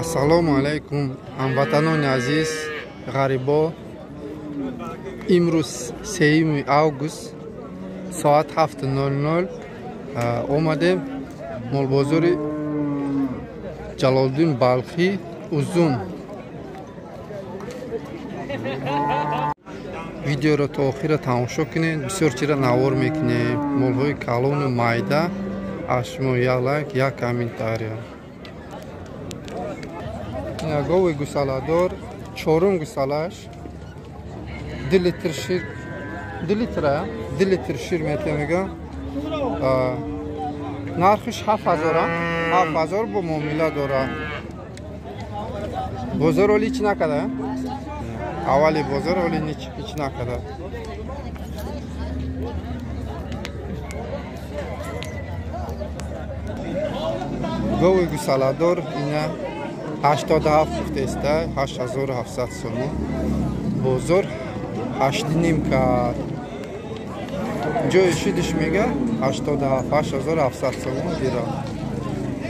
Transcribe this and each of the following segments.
Assalomu alaykum hamvatanoni aziz, g'aribo. Imroz 3 avgust soat 7:00 omadem molbozori Jaloliddin Balxi uzun. Videoро то охира тамошо кунед. Бисёр чиза навор мекунем. Молҳои калону майда, ашмо ялак, як комментария. Гови гусаладор, чорум гусалаш. 2 литр шир, 2 литр шир метемега. Нархиш 7000 бо муомила дора. Бозор оли чӣ накада? Аввали бозор оли чӣ накада? Гови гусаладор ина 87 гуфтеста, 8700 сомон. Бозор 8,5 кар. Ҷои шидиш мега 87,700 сомон дира.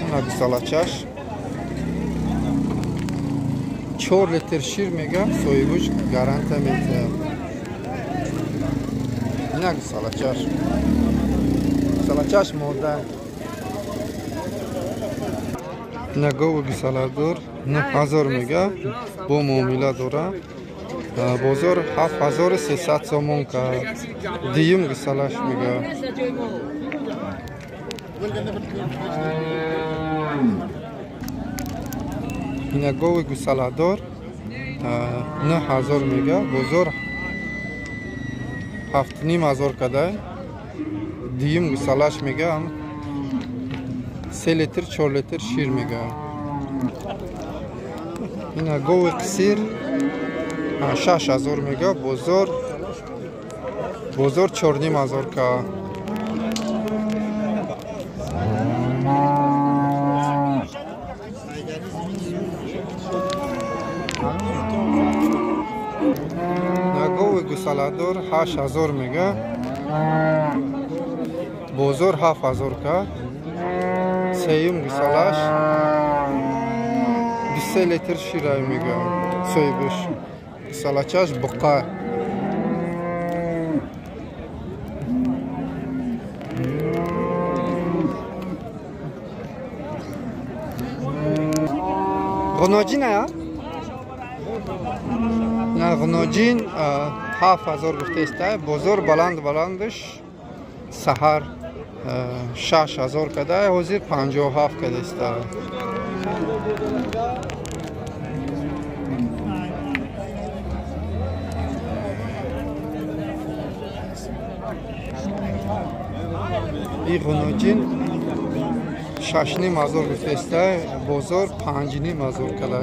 Ина гусалачаш 4 литр шир мега соҳибуш гаранта мета. Ина гусалачаш мода. Ина гови гусаладор 9000 мега бо муомила дора. Бозор 7300 сомон ка. Диюм гусалаш мега. Ина гови гусаладор 9000 мега. Бозор 7500 кадай. Диюм гусалаш мега 3 литр 4 литр шир мега. Ина гови қисир 6000 мега. Бозор 4500 ка. Ина гови гусаладор 8000 мега. Бозор 7000 ка. Сеюм гусалаш 2 литр ширай мега. Соҳибуш гусалачаш буқа. ғуноҷин ая? На ғуноҷин 7000 гуфтеста. Бозор баландиш саҳар 6000 када, ҳозир 57 кадеста. И ғуноҷин 6500 гуфтеста. Бозор 5500 када.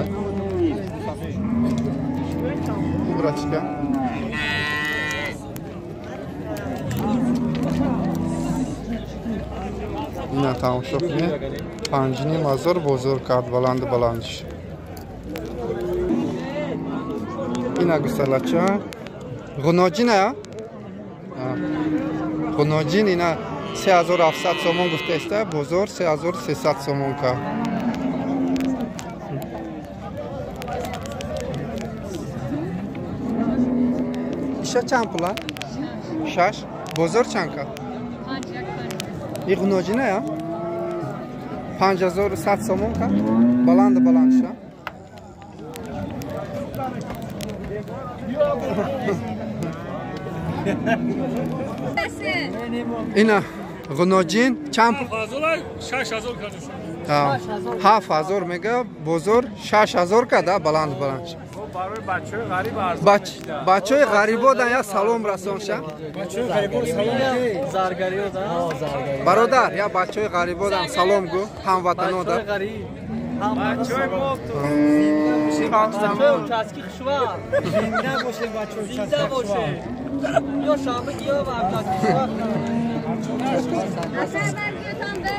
Братчика ина тамошо кунед. 5500 бозор кард баландиш. Ина гусалача ғуноҷин ая? Ғуноҷин ина 3700 сомон гуфтеста. Бозор 3300 сомон ка. Иша чанд пула? 6. Бозор чанд ка? И ғуноҷин ая? 5100 сомон ка. Баландша. Ина ғуноҷин чанд? 6000 кадеса. 7000 мега. Бозор 6000 када баландша. Барои бачаҳои ғариб арзон. Бачаҳои ғарибодан як салом расонша. Бачаҳои ғарибо салом. Заргариёда. Бародар, я бачаҳои ғарибодан салом гу. Ҳамватанода. Бачаҳои молто. Бачаҳои участки хушва. Зинда боше бачаҳои участки хушва. Ё шоби ё участки хушва. Асадан гитон бе.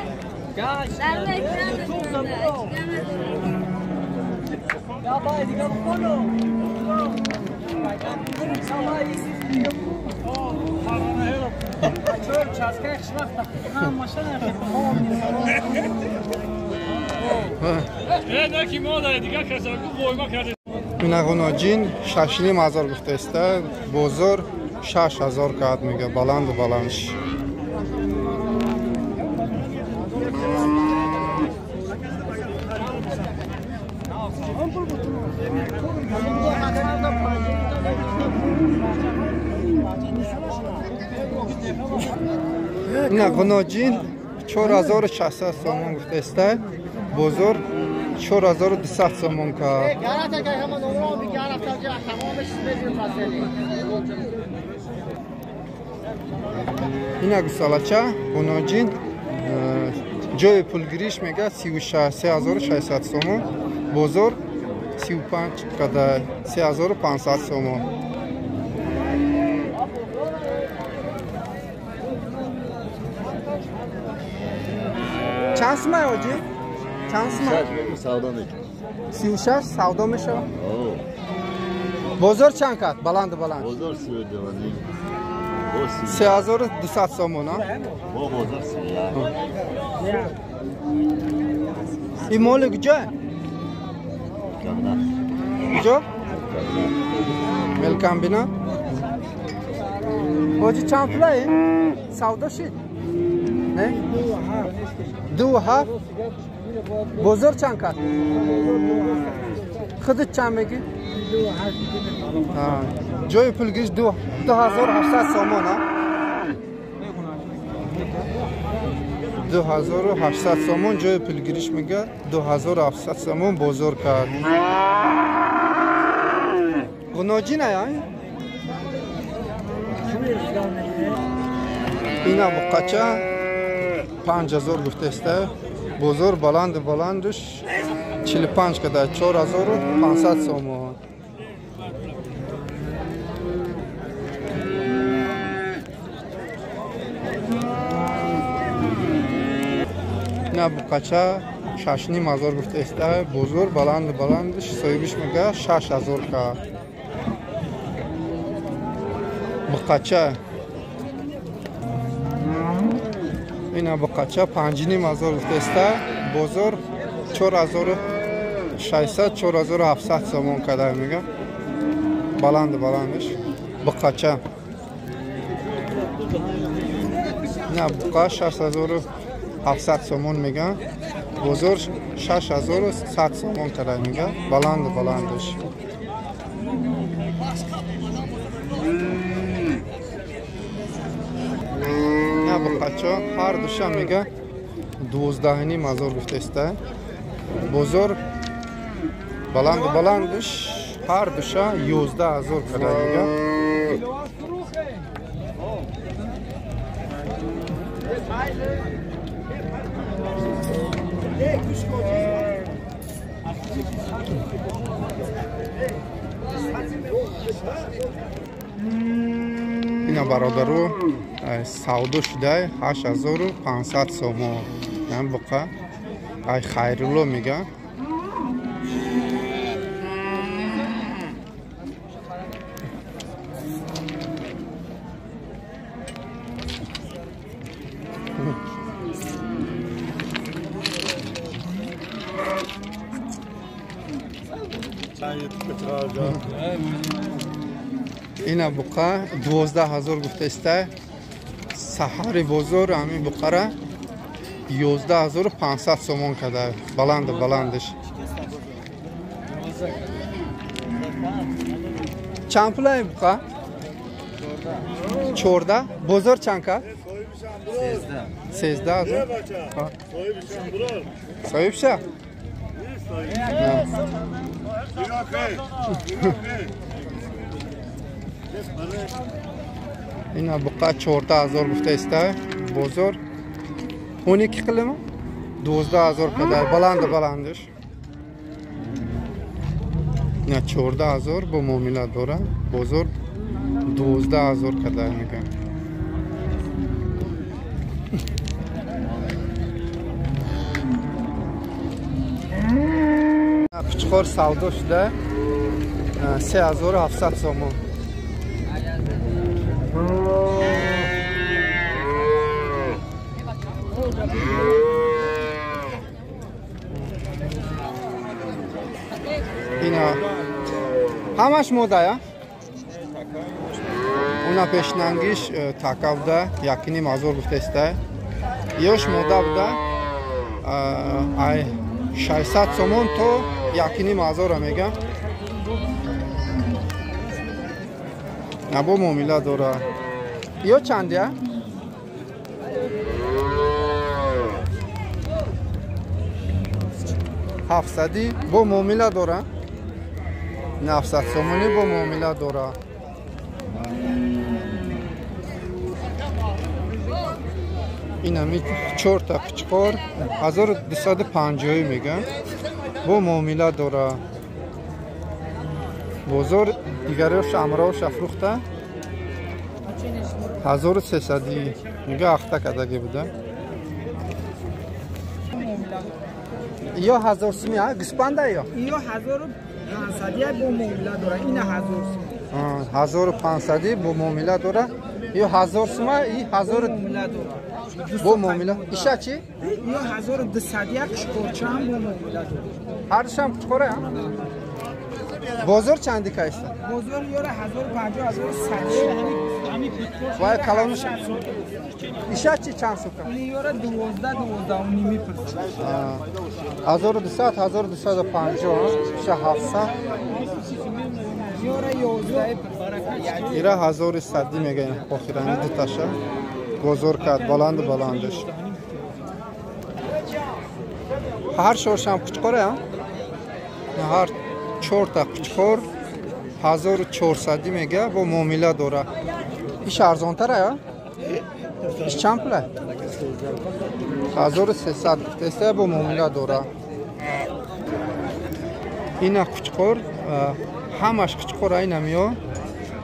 Гаш. Дарве кран. Ya bay diga kono. Sabah iyi. Çok çaskak şvakta. Ha maşallah. نه کی مادر دیگه کسا قویما کرده. اینا غناجین 6,500 گفته است. بزرگ 6,000 کات میگه. بلندش. اینا غناجین 4,600 سومون گفته است. بزرگ 4,200 سومون که اینا گسالچه غناجین جای پولگریش میگه 3,600 سومون. بزرگ 35 کده 3,500 سومون. چند سمه آجی؟ چند سمه؟ سودا میشه 36 سودا میشه؟ بزرگ چند کد؟ بلند بزرگ 32 3,200 سومون ها؟ با بزرگ 30 این مال کجا؟ کجا؟ ملکم بینا؟ آجی چند پلای؟ سودا شید؟ نه؟ 2,7 بزرگ چند کد؟ خودت چند میگی؟ جای پولگیش 2,700 سومون ها؟ 2,800 سومون جای پولگیریش میگه. 2,700 سومون بزرگ کرد. غناجی نه یا؟ اینا بقچه 5,000 گفته است. بزرگ بلندش 45 کده 4,500 سومون. اینا بقچه 6,500 گفته است. بزرگ بلندش صاحبش میگه 6,000 که بقچه. اینا بقچه 5,500 گفته است. بزرگ 4,600 4,700 سومون کده میگه. بلندش بقچه. اینا بقچه 6,700 سومون میگه. بزرگ 6,100 سومون کده میگه. بلندش. نه بقچه هر دوشه میگه 12,500 گفته است. بزرگ بلندش هر دوشه 11,000 کده میگه. اینا برادرو سودا شده 8,500 سومون. این بقا ای خیرالله میگه. اینا بقا 12,000 گفته است. سحر بزرگ همین بقره 11,500 سومون کده. بلندش. چند پولای بقا؟ 14 بزرگ چند که؟ 13,000 صاحب شه؟ اینا بقا 14,000 گفته است. بزرگ 12 قلمه 12,000 کده. بلندش. اینا 14,000 با معامله داره. بزرگ 12,000 کده میگه. پچخور سودا شده 3,700 سومون. اینا همش موده یا اونا پیشننگیش تاکا بوده یکی مازور گفته استه یوش موده بوده 600 سومون تو یکی مازور میگه نبو مومیلا دوره یو چندیه 700 با معامله داره 900 سومونی با معامله داره اینا می 4 تا قچقار 1250 میگن با معامله داره بازار دیگرش امراوش افروخته 1300 میگه اخته کدگی بوده یا 1000 سومی ها گسپنده یا یا 1500 با معامله داره این 1000 سومی 1500 با معامله داره یا 1000 سومی این 1000 معامله داره با معامله ایشا چی یا 1200 قشقورچه هم با معامله داره هر شام قشقوره بازار چندی که است بازار یاره 1050 1100 وای کلامش ایشا چی چند سوکا این یاره 12 و نیمی پرس 1200 1250 ایشا 700 یاره 11 پرس ایرا 1100 میگه آخرانی دوتاشه بازار کرد بلندش هر شورشم قشقوره هر 4 تا قشقور 1400 میگه با معامله داره ایش ارزان تره یا ایش چند پله 1300 دسته با معامله داره اینا قشقور همش قشقور اینا میو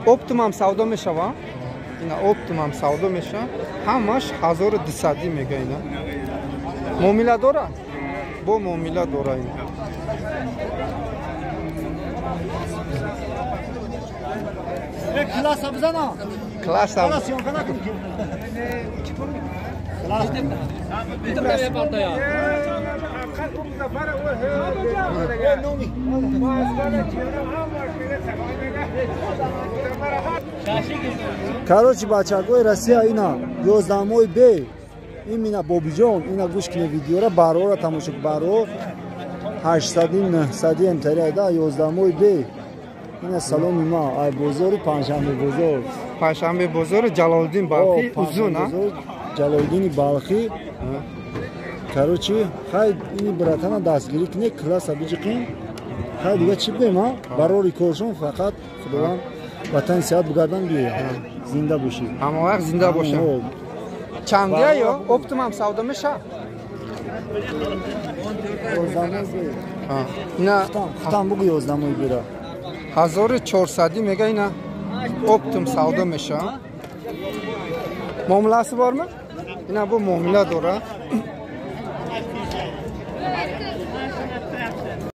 اپتیم هم سودا میشه و اینا اپتیم هم سودا میشه همش 1200 میگه اینا معامله داره با معامله داره اینا کلاس بزنه کلاس هم короче бачагои россия ина 11 б ин мина бобиҷон ина гӯш кине видеора барора тамошо баро 800 900 эмтарияда 11 б ина саломи ма ай бозори панҷшанбе бозор پنجشنبه بازار جلال‌الدین بلخی اوزون ҷалолиддини балхӣ короче хай ини братана дастгирӣ кине класса биҷиқин хай дига чӣ бем барори коршон фақат худованд ватани сеҳат бугардан биёя зинда бошӣ ҳама вақт зинда бошем чандия ё оптим ҳам савдо меша ина хутам бугу 11 бира 1400 мега ина оптим савдо меша муомиласи борма ина бу муомила дора